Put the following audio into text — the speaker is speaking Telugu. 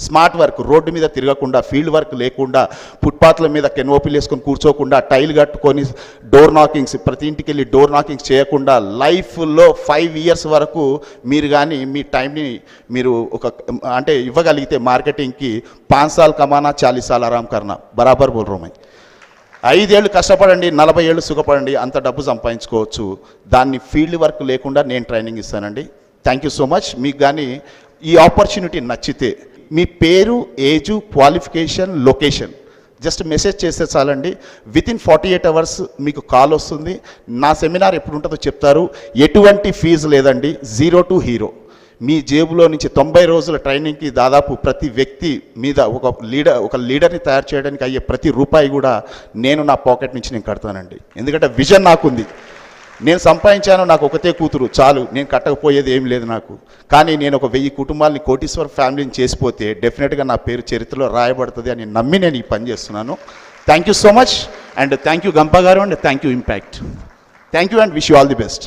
స్మార్ట్ వర్క్, రోడ్డు మీద తిరగకుండా, ఫీల్డ్ వర్క్ లేకుండా, ఫుట్పాత్ల మీద కెన్ఓపీలు వేసుకొని కూర్చోకుండా, టైల్ కట్టుకొని డోర్ నాకింగ్స్, ప్రతి ఇంటికి వెళ్ళి డోర్ నాకింగ్స్ చేయకుండా, లైఫ్లో 5 years వరకు మీరు కానీ మీ టైంని మీరు అంటే ఇవ్వగలిగితే మార్కెటింగ్కి 5 साल కమానా 40 साल ఆరామ్ కర్నా, బరాబర్ బోల్ రహా హూం. 5 ఏళ్ళు కష్టపడండి, 40 ఏళ్ళు సుఖపడండి, అంత డబ్బు సంపాదించుకోవచ్చు. దాన్ని ఫీల్డ్ వర్క్ లేకుండా నేను ట్రైనింగ్ ఇస్తానండి. Thank you so much. మీకు కానీ ఈ ఆపర్చునిటీ నచ్చితే మీ పేరు, age, qualification, location just message చేస్తే చాలండి. వితిన్ 48 hours మీకు కాల్ వస్తుంది. నా సెమినార్ ఎప్పుడు ఉంటుందో చెప్తారు. ఎటువంటి ఫీజు లేదండి, 0 to hero. మీ జేబులో నుంచి 90 రోజుల ట్రైనింగ్కి దాదాపు ప్రతి వ్యక్తి మీద ఒక లీడర్ని తయారు చేయడానికి అయ్యే ప్రతి రూపాయి కూడా నేను నా పాకెట్ నుంచి నేను కడతానండి. ఎందుకంటే విజన్ నాకుంది. నేను సంపాదించాను, నాకు ఒకతే కూతురు చాలు, నేను కట్టకపోయేది ఏం లేదు నాకు. కానీ నేను ఒక 1000 కుటుంబాలని, కోటీశ్వర ఫ్యామిలీని చేసిపోతే డెఫినెట్గా నా పేరు చరిత్రలో రాయబడుతుంది అని నమ్మి నేను ఈ పని చేస్తున్నాను. Thank you so much and thank you గంప గారు and thank you impact. Thank you and wish you all the best.